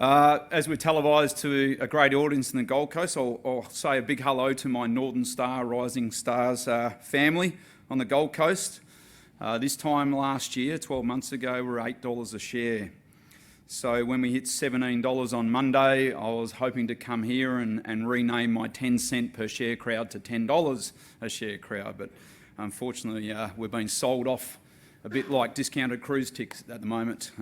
As we're televised to a great audience in the Gold Coast, I'll say a big hello to my Northern Star Rising Stars family on the Gold Coast. This time last year, 12 months ago, we were $8 a share. So when we hit $17 on Monday, I was hoping to come here and rename my 10 cent per share crowd to $10 a share crowd. But unfortunately, we're being sold off a bit like discounted cruise tickets at the moment.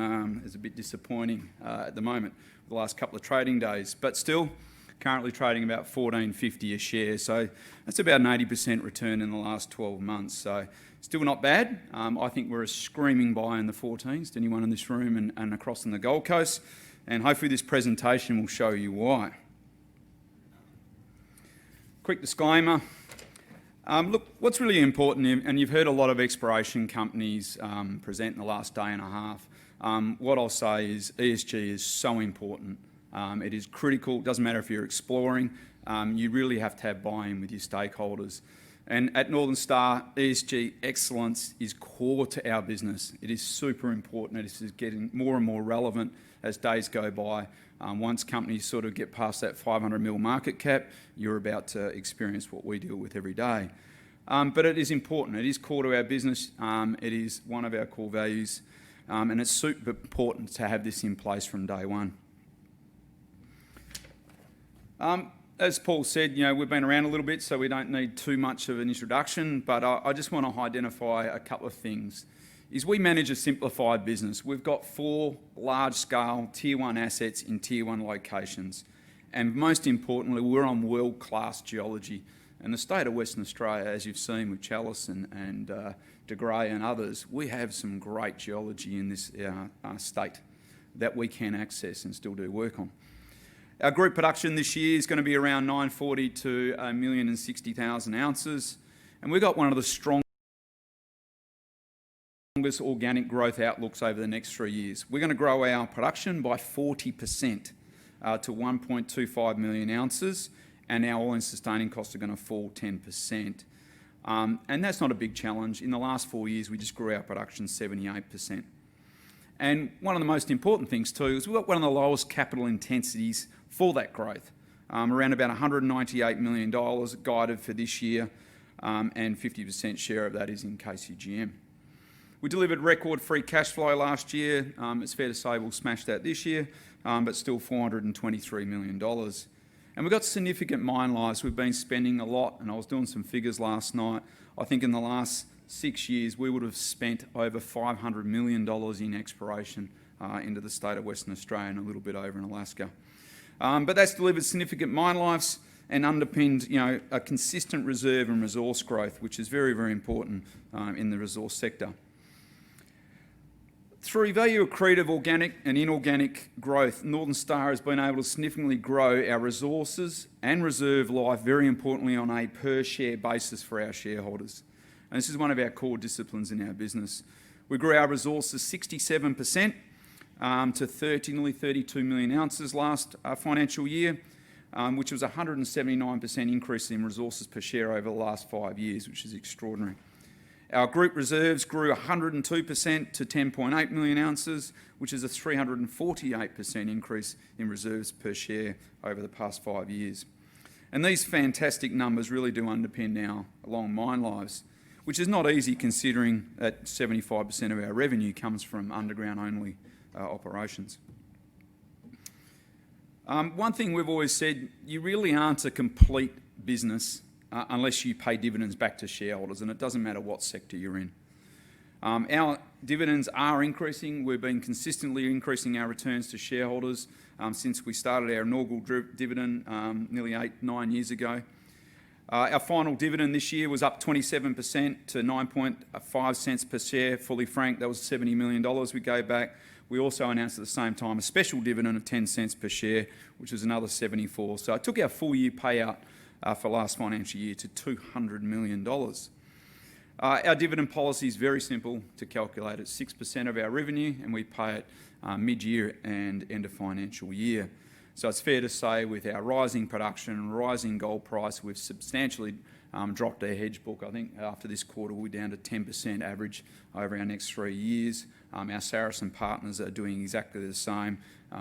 It's a bit disappointing at the moment, the last couple of trading days. But still, currently trading about $14.50 a share. So that's about an 80% return in the last 12 months. So still not bad. I think we're a screaming buy in the 14s to anyone in this room and across on the Gold Coast. And hopefully this presentation will show you why. Quick disclaimer. Look, what's really important, and you've heard a lot of exploration companies present in the last day and a half, what I'll say is ESG is so important. It is critical. It doesn't matter if you're exploring. You really have to have buy-in with your stakeholders. And at Northern Star, ESG excellence is core to our business. It is super important. It is getting more and more relevant as days go by. Once companies sort of get past that 500 mil market cap, you're about to experience what we deal with every day. But it is important. It is core to our business. It is one of our core values. And it's super important to have this in place from day one. As Paul said, we've been around a little bit, so we don't need too much of an introduction, but I just want to identify a couple of things. We manage a simplified business. We've got 4 large-scale Tier 1 assets in Tier 1 locations. And most importantly, we're on world-class geology. And the state of Western Australia, as you've seen with Chalice and De Grey and others, we have some great geology in this state that we can access and still do work on. Our group production this year is going to be around 940 to 1,060,000 ounces. And we've got one of the strongest organic growth outlooks over the next 3 years. We're going to grow our production by 40% to 1.25 million ounces, and our all-in sustaining costs are going to fall 10%. And that's not a big challenge. In the last 4 years, we just grew our production 78%. And one of the most important things too is we've got one of the lowest capital intensities for that growth, around about $198 million guided for this year, and 50% share of that is in KCGM. We delivered record free cash flow last year. It's fair to say we'll smash that this year, but still $423 million. And we've got significant mine lives. We've been spending a lot, and I was doing some figures last night. I think in the last 6 years, we would have spent over $500 million in exploration into the state of Western Australia and a little bit over in Alaska. But that's delivered significant mine lives and underpinned, a consistent reserve and resource growth, which is very, very important in the resource sector. Through value accretive organic and inorganic growth, Northern Star has been able to significantly grow our resources and reserve life, very importantly, on a per share basis for our shareholders. And this is one of our core disciplines in our business. We grew our resources 67% to nearly 32 million ounces last financial year, which was a 179% increase in resources per share over the last 5 years, which is extraordinary. Our group reserves grew 102% to 10.8 million ounces, which is a 348% increase in reserves per share over the past 5 years. And these fantastic numbers really do underpin our long mine lives, which is not easy considering that 75% of our revenue comes from underground-only operations. One thing we've always said, you really aren't a complete business unless you pay dividends back to shareholders, and it doesn't matter what sector you're in. Our dividends are increasing. We've been consistently increasing our returns to shareholders since we started our inaugural dividend nearly 8-9 years ago. Our final dividend this year was up 27% to 9.5 cents per share, fully franked. That was $70 million we gave back. We also announced at the same time a special dividend of 10 cents per share, which was another 74. So it took our full year payout for last financial year to $200 million. Our dividend policy is very simple to calculate. It's 6% of our revenue, and we pay it mid-year and end of financial year. So it's fair to say with our rising production, rising gold price, we've substantially dropped our hedge book. I think after this quarter, we're down to 10% average over our next 3 years. Our Saracen partners are doing exactly the same.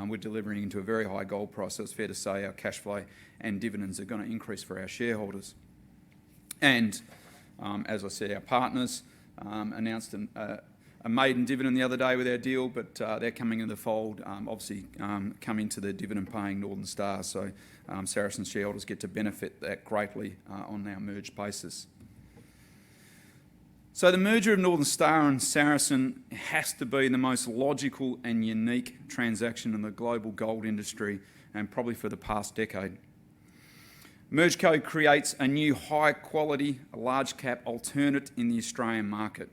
we're delivering into a very high gold price, so it's fair to say our cash flow and dividends are going to increase for our shareholders. And as I said, our partners announced a maiden dividend the other day with our deal, but they're coming in the fold, obviously coming to the dividend-paying Northern Star, so Saracen shareholders get to benefit that greatly on our merged basis. So the merger of Northern Star and Saracen has to be the most logical and unique transaction in the global gold industry, and probably for the past decade. MergeCo creates a new high-quality, large-cap alternate in the Australian market.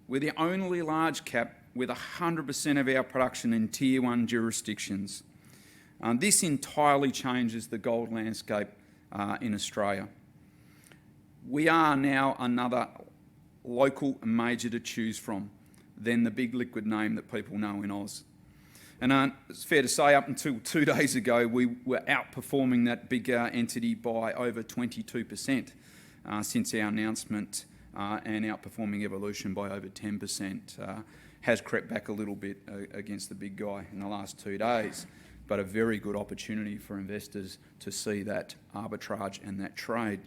We're the only large cap with 100% of our production in Tier 1 jurisdictions. This entirely changes the gold landscape in Australia. We are now another local major to choose from than the big liquid name that people know in Oz. And it's fair to say up until 2 days ago, we were outperforming that bigger entity by over 22% since our announcement, and outperforming Evolution by over 10%. Has crept back a little bit against the big guy in the last 2 days, but a very good opportunity for investors to see that arbitrage and that trade.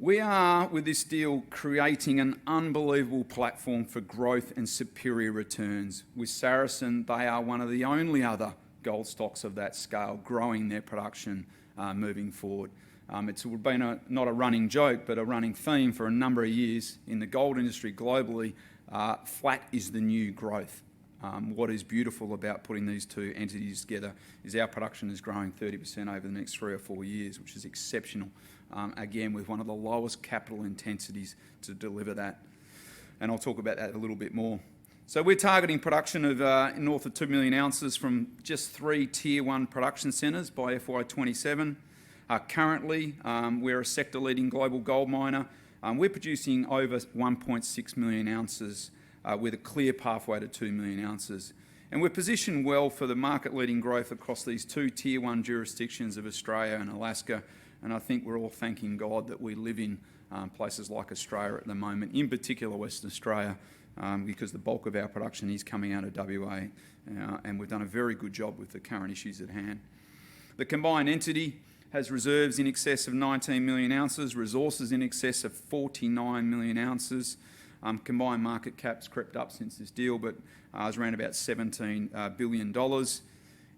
We are, with this deal, creating an unbelievable platform for growth and superior returns. With Saracen, they are one of the only other gold stocks of that scale growing their production moving forward. It's been not a running joke, but a running theme for a number of years in the gold industry globally. Flat is the new growth. What is beautiful about putting these two entities together is our production is growing 30% over the next 3 or 4 years, which is exceptional. Again, with one of the lowest capital intensities to deliver that. And I'll talk about that a little bit more. So we're targeting production of north of 2 million ounces from just 3 Tier 1 production centres by FY27. Currently, we're a sector-leading global gold miner. We're producing over 1.6 million ounces with a clear pathway to 2 million ounces. And we're positioned well for the market-leading growth across these 2 Tier 1 jurisdictions of Australia and Alaska. And I think we're all thanking God that we live in places like Australia at the moment, in particular Western Australia, because the bulk of our production is coming out of WA, and we've done a very good job with the current issues at hand. The combined entity has reserves in excess of 19 million ounces, resources in excess of 49 million ounces. Combined market cap's crept up since this deal, but is around about $17 billion.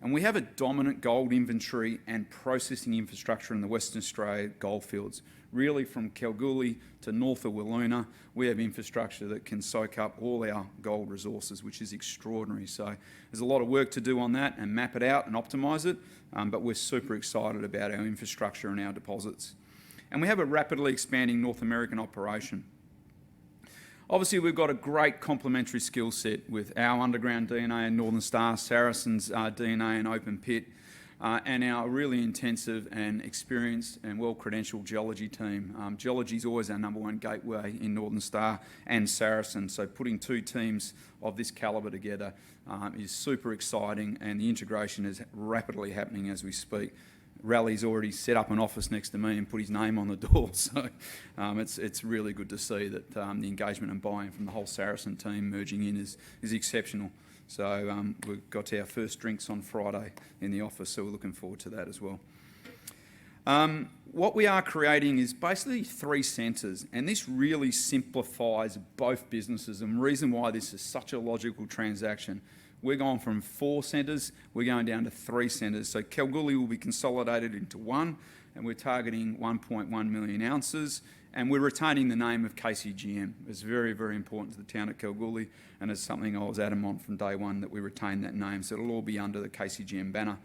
And we have a dominant gold inventory and processing infrastructure in the Western Australia goldfields. Really, from Kalgoorlie to north of Wiluna, we have infrastructure that can soak up all our gold resources, which is extraordinary. So there's a lot of work to do on that and map it out and optimise it, but we're super excited about our infrastructure and our deposits. And we have a rapidly expanding North American operation. Obviously, we've got a great complementary skill set with our underground DNA in Northern Star, Saracen's DNA in open pit, and our really intensive and experienced and well-credentialed geology team. Geology is always our number one gateway in Northern Star and Saracen, so putting 2 teams of this calibre together is super exciting, and the integration is rapidly happening as we speak. Rally's already set up an office next to me and put his name on the door, so it's really good to see that the engagement and buy-in from the whole Saracen team merging in is exceptional. So we've got our first drinks on Friday in the office, so we're looking forward to that as well. What we are creating is basically 3 centres, and this really simplifies both businesses, and the reason why this is such a logical transaction. We're going from 4 centres, we're going down to 3 centres. So Kalgoorlie will be consolidated into 1, and we're targeting 1.1 million ounces, and we're retaining the name of KCGM. It's very, very important to the town of Kalgoorlie, and it's something I was adamant on from day one that we retain that name, so it'll all be under the KCGM banner.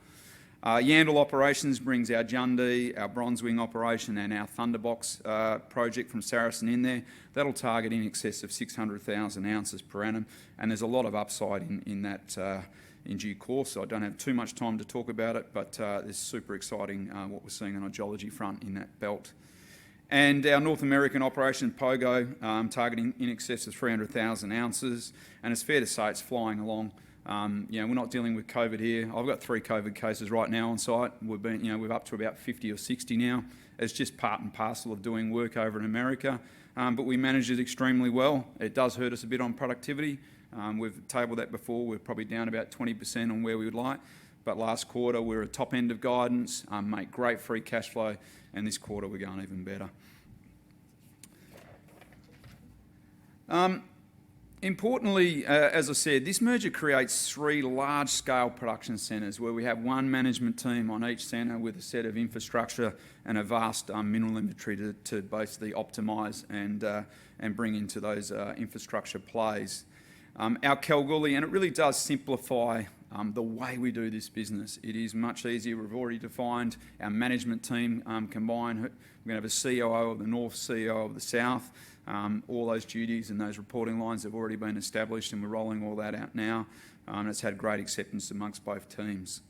Yandal Operations brings our Jundee, our Bronzewing operation and our Thunderbox project from Saracen in there. That'll target in excess of 600,000 ounces per annum, and there's a lot of upside in that in due course. So I don't have too much time to talk about it, but it's super exciting what we're seeing on a geology front in that belt. And our North American operation, Pogo, targeting in excess of 300,000 ounces, and it's fair to say it's flying along. We're not dealing with COVID here. I've got 3 COVID cases right now on site. We're up to about 50 or 60 now. It's just part and parcel of doing work over in America, but we manage it extremely well. It does hurt us a bit on productivity, We've tabled that before. We're probably down about 20% on where we would like, but last quarter we're at top end of guidance, make great free cash flow, and this quarter we're going even better. Importantly, as I said, this merger creates 3 large-scale production centres where we have one management team on each centre with a set of infrastructure and a vast mineral inventory to basically optimise and bring into those infrastructure plays. Our Kalgoorlie, and it really does simplify the way we do this business. It is much easier. We've already defined our management team combined. We're going to have a COO of the North, CEO of the South. All those duties and those reporting lines have already been established, and we're rolling all that out now. It's had great acceptance amongst both teams.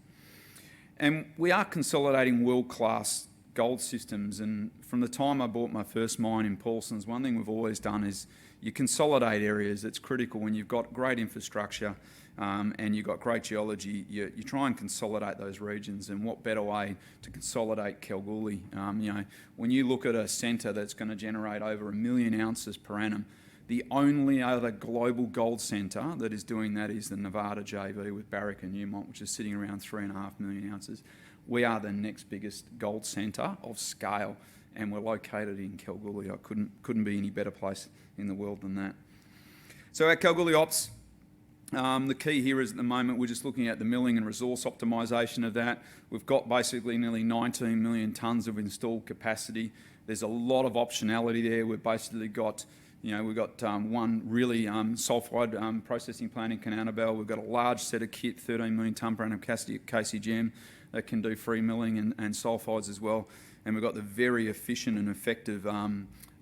And we are consolidating world-class gold systems, and from the time I bought my first mine in Paulsens, one thing we've always done is you consolidate areas. It's critical when you've got great infrastructure and you've got great geology. You try and consolidate those regions, and what better way to consolidate Kalgoorlie? When you look at a centre that's going to generate over 1 million ounces per annum, the only other global gold centre that is doing that is the Nevada JV with Barrick and Newmont, which is sitting around 3.5 million ounces. We are the next biggest gold centre of scale, and we're located in Kalgoorlie. I couldn't be any better place in the world than that. So our Kalgoorlie ops, the key here is at the moment we're just looking at the milling and resource optimisation of that. We've got basically nearly 19 million tonnes of installed capacity. There's a lot of optionality there. We've basically got, we've got one really sulphide processing plant in Cananabel. We've got a large set of kit, 13 million tonne per annum capacity at KCGM that can do free milling and sulphides as well. And we've got the very efficient and effective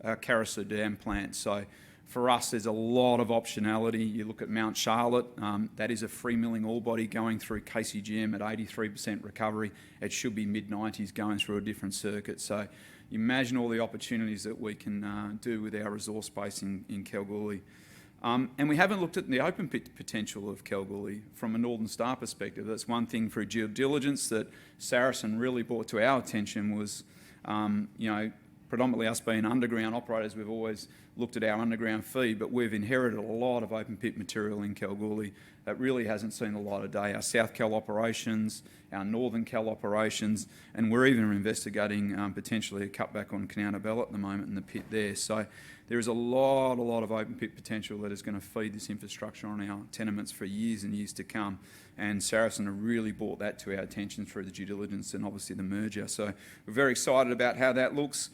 Carosue Dam plant. So for us, there's a lot of optionality. You look at Mount Charlotte, that is a free milling ore body going through KCGM at 83% recovery. It should be mid-90s going through a different circuit. So you imagine all the opportunities that we can do with our resource base in Kalgoorlie. And we haven't looked at the open pit potential of Kalgoorlie from a Northern Star perspective. That's one thing through due diligence that Saracen really brought to our attention was, predominantly us being underground operators, we've always looked at our underground feed, but we've inherited a lot of open pit material in Kalgoorlie that really hasn't seen the light of day. Our South Kal operations, our Northern Kal operations, and we're even investigating potentially a cutback on Cananabel at the moment in the pit there. So there is a lot of open pit potential that is going to feed this infrastructure on our tenements for years and years to come. And Saracen have really brought that to our attention through the due diligence and obviously the merger. So we're very excited about how that looks.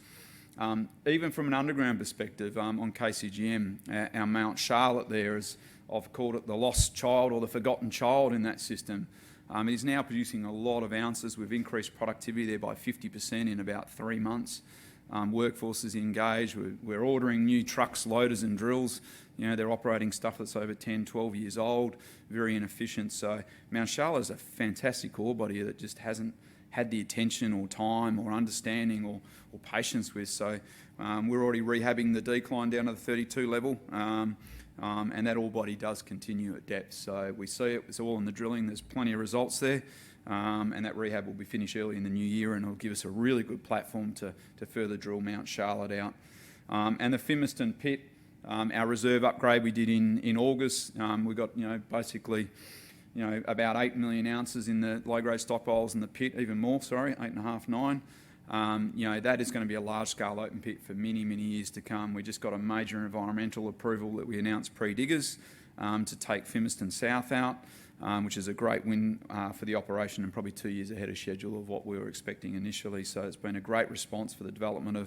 Even from an underground perspective, on KCGM, our Mount Charlotte there is, I've called it the lost child or the forgotten child in that system. It is now producing a lot of ounces. We've increased productivity there by 50% in about 3 months. Workforce is engaged. We're ordering new trucks, loaders and drills. They're operating stuff that's over 10, 12 years old, very inefficient. So Mount Charlotte is a fantastic ore body that just hasn't had the attention or time or understanding or patience with. So we're already rehabbing the decline down to the 32 level, and that ore body does continue at depth. So we see it, it's all in the drilling, there's plenty of results there, and that rehab will be finished early in the new year, and it'll give us a really good platform to further drill Mount Charlotte out. And the Fimiston pit, our reserve upgrade we did in August, we got basically about 8 million ounces in the low-grade stockpiles in the pit, even more, 8.5, 9. That is going to be a large-scale open pit for many, many years to come. We just got a major environmental approval that we announced pre-diggers to take Fimiston South out, which is a great win for the operation and probably 2 years ahead of schedule of what we were expecting initially. So it's been a great response for the development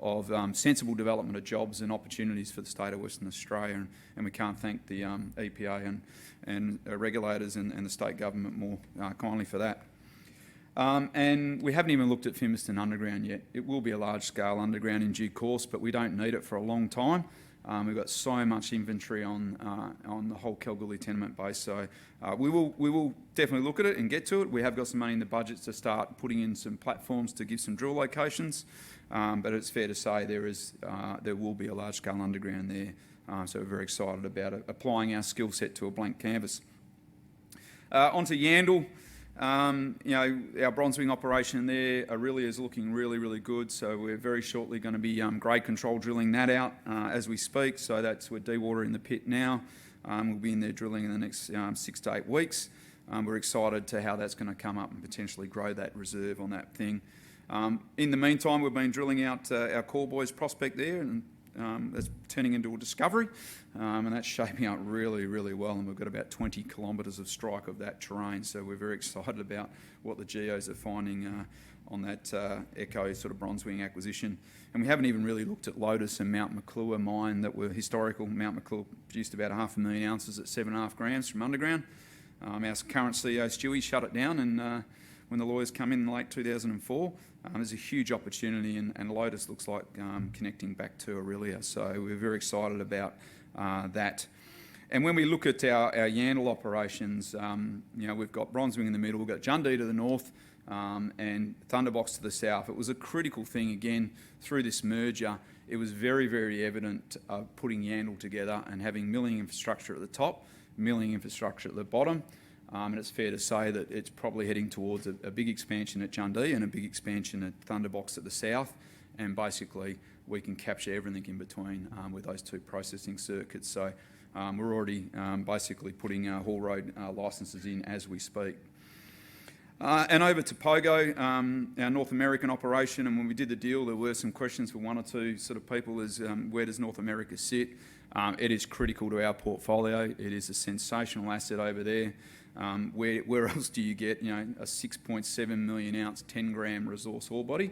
of sensible development of jobs and opportunities for the state of Western Australia, and we can't thank the EPA and regulators and the state government more kindly for that. And we haven't even looked at Fimiston underground yet. It will be a large-scale underground in due course, but we don't need it for a long time. We've got so much inventory on the whole Kalgoorlie tenement base, so we will definitely look at it and get to it. We have got some money in the budget to start putting in some platforms to give some drill locations, but it's fair to say there will be a large-scale underground there. So we're very excited about it, applying our skill set to a blank canvas. Onto Yandal. Our bronze-wing operation there really is looking really, really good. So we're very shortly going to be grade control drilling that out as we speak. So we're dewatering the pit now. We'll be in there drilling in the next 6 to 8 weeks. We're excited to how that's going to come up and potentially grow that reserve on that thing. In the meantime, we've been drilling out our Core Boys prospect there, and that's turning into a discovery, and that's shaping up really, really well, and we've got about 20 kilometres of strike of that terrain, so we're very excited about what the geos are finding on that Echo sort of Bronzewing acquisition. And we haven't even really looked at Lotus and Mount McClure mine that were historical. Mount McClure produced about 500,000 ounces at 7.5 grams from underground. Our current CEO, Stewie, shut it down, and when the lawyers come in late 2004, there's a huge opportunity, and Lotus looks like connecting back to Aurelia. So we're very excited about that. And when we look at our Yandal operations, we've got Bronzewing in the middle, we've got Jundee to the north, and Thunderbox to the south. It was a critical thing, again, through this merger. It was very, very evident putting Yandal together and having milling infrastructure at the top, milling infrastructure at the bottom. And it's fair to say that it's probably heading towards a big expansion at Jundee and a big expansion at Thunderbox at the south. And basically, we can capture everything in between with those two processing circuits. So we're already basically putting haul road licences in as we speak. And over to Pogo, our North American operation. And when we did the deal, there were some questions for one or two sort of people as where does North America sit? It is critical to our portfolio. It is a sensational asset over there. Where else do you get, a 6.7 million ounce, 10 gram resource ore body?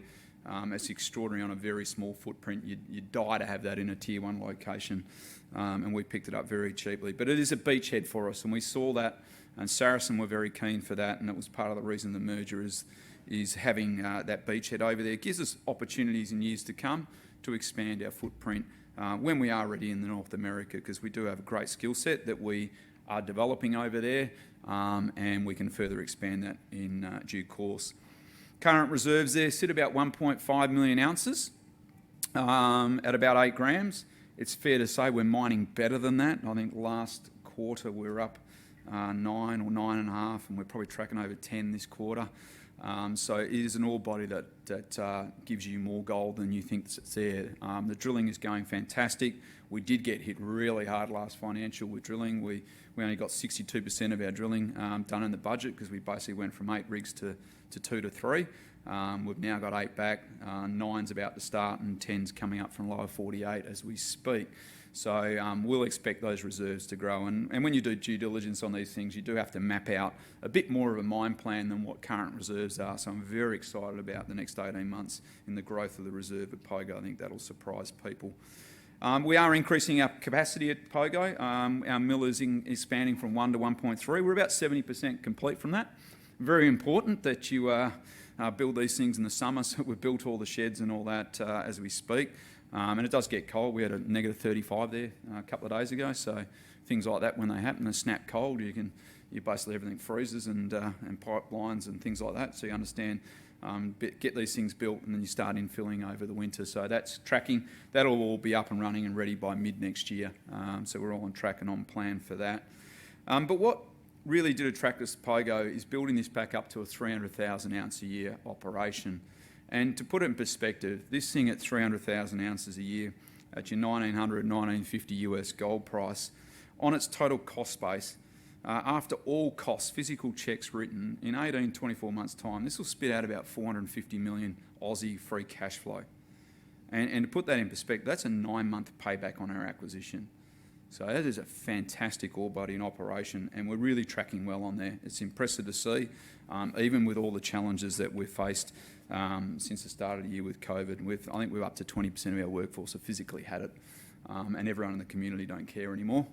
It's extraordinary on a very small footprint. You'd die to have that in a tier 1 location, and we picked it up very cheaply. But it is a beachhead for us, and we saw that, and Saracen were very keen for that, and it was part of the reason the merger is having that beachhead over there. It gives us opportunities in years to come to expand our footprint when we are ready in North America, because we do have a great skill set that we are developing over there, and we can further expand that in due course. Current reserves there sit about 1.5 million ounces at about 8 grams. It's fair to say we're mining better than that. I think last quarter we were up 9 or 9.5, and we're probably tracking over 10 this quarter. So it is an ore body that gives you more gold than you think that's there. The drilling is going fantastic. We did get hit really hard last financial with drilling. We only got 62% of our drilling done in the budget, because we basically went from 8 rigs to 2 to 3. We've now got 8 back, 9's about to start, and 10's coming up from lower 48 as we speak. So we'll expect those reserves to grow. And when you do due diligence on these things, you do have to map out a bit more of a mine plan than what current reserves are. So I'm very excited about the next 18 months in the growth of the reserve at Pogo. I think that'll surprise people. We are increasing our capacity at Pogo. Our mill is expanding from 1 to 1.3. We're about 70% complete from that. Very important that you build these things in the summer. So we've built all the sheds and all that as we speak. And it does get cold. We had a negative 35 there a couple of days ago. So things like that, when they happen, they snap cold. You basically everything freezes, and pipelines and things like that. So you understand, get these things built, and then you start infilling over the winter. So that's tracking. That'll all be up and running and ready by mid next year. So we're all on track and on plan for that. But what really did attract us to Pogo is building this back up to a 300,000 ounce a year operation. And to put it in perspective, this thing at 300,000 ounces a year at your $1,900, $1,950 US gold price, on its total cost base, after all costs, physical checks written, in 18, 24 months' time, this will spit out about 450 million Aussie free cash flow. And to put that in perspective, that's a 9-month payback on our acquisition. So that is a fantastic ore body in operation, and we're really tracking well on there. It's impressive to see, even with all the challenges that we've faced since the start of the year with COVID. I think we're up to 20% of our workforce have physically had it, and everyone in the community don't care anymore.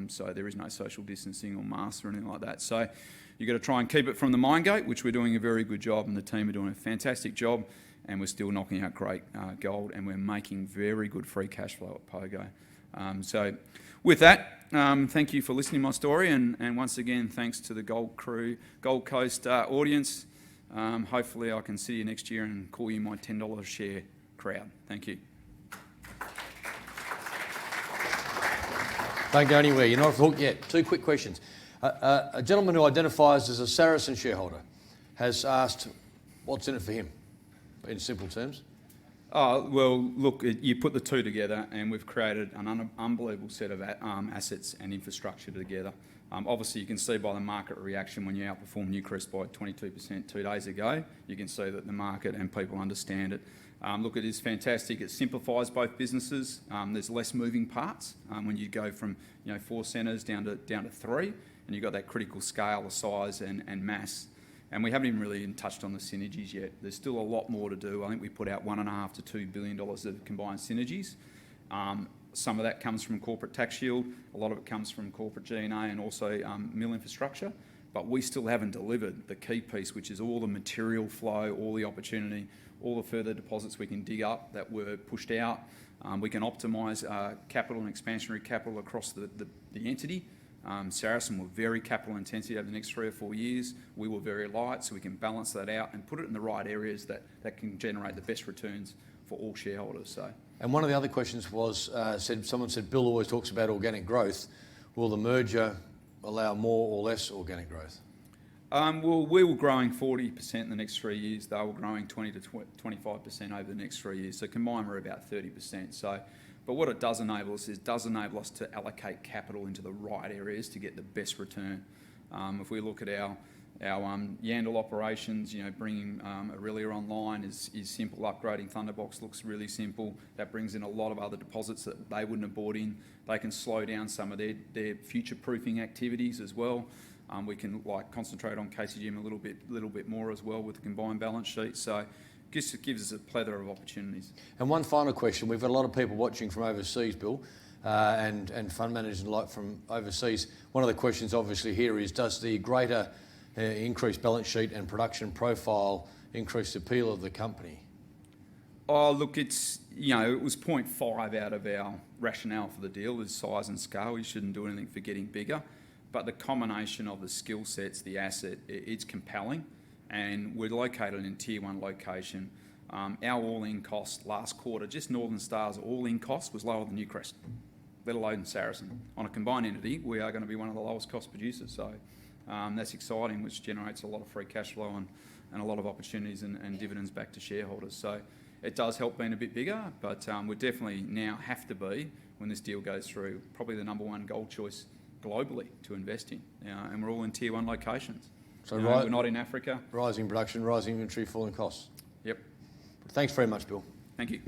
So there is no social distancing or masks or anything like that. So you've got to try and keep it from the mine gate, which we're doing a very good job, and the team are doing a fantastic job, and we're still knocking out great gold, and we're making very good free cash flow at Pogo. So with that, thank you for listening to my story, and once again, thanks to the Gold Coast audience. Hopefully I can see you next year and call you my $10 a share crowd. Thank you. Don't go anywhere. You're not off the hook yet. 2 quick questions. A gentleman who identifies as a Saracen shareholder has asked what's in it for him, in simple terms. Well, look, you put the two together and we've created an unbelievable set of assets and infrastructure together. Obviously, you can see by the market reaction when you outperformed Newcrest by 22% 2 days ago, you can see that the market and people understand it. Look, it is fantastic. It simplifies both businesses. There's less moving parts when you go from 4 centres down to 3, and you've got that critical scale of size and mass. And we haven't even really touched on the synergies yet. There's still a lot more to do. I think we put out $1.5 to $2 billion of combined synergies. Some of that comes from corporate tax shield. A lot of it comes from corporate G&A and also mill infrastructure. But we still haven't delivered the key piece, which is all the material flow, all the opportunity, all the further deposits we can dig up that were pushed out. We can optimise capital and expansionary capital across the entity. Saracen were very capital intensive over the next 3 or 4 years. We were very light, so we can balance that out and put it in the right areas that can generate the best returns for all shareholders. So. And one of the other questions was, someone said, Bill always talks about organic growth. Will the merger allow more or less organic growth? Well, we were growing 40% in the next 3 years. They were growing 20 to 25% over the next 3 years. So combined, we're about 30%. So, but what it does enable us to allocate capital into the right areas to get the best return. If we look at our Yandal operations, bringing Aurelia online is simple. Upgrading Thunderbox looks really simple. That brings in a lot of other deposits that they wouldn't have brought in. They can slow down some of their future-proofing activities as well. We can concentrate on KCGM a little bit more as well with the combined balance sheet. So it gives us a plethora of opportunities. And one final question. We've got a lot of people watching from overseas, Bill, and fund managers and from overseas. One of the questions obviously here is, does the greater increased balance sheet and production profile increase the appeal of the company? Oh, look, it was 0.5 out of our rationale for the deal is size and scale. You shouldn't do anything for getting bigger. But the combination of the skill sets, the asset, it's compelling. And we're located in Tier 1 location. Our all-in cost last quarter, just Northern Star's all-in cost was lower than Newcrest, let alone Saracen. On a combined entity, we are going to be one of the lowest cost producers. So that's exciting, which generates a lot of free cash flow and a lot of opportunities and dividends back to shareholders. So it does help being a bit bigger, but we definitely now have to be, when this deal goes through, probably the #1 gold choice globally to invest in. And we're all in Tier 1 locations. So we're not in Africa. Rising production, rising inventory, falling costs. Yep. Thanks very much, Bill. Thank you.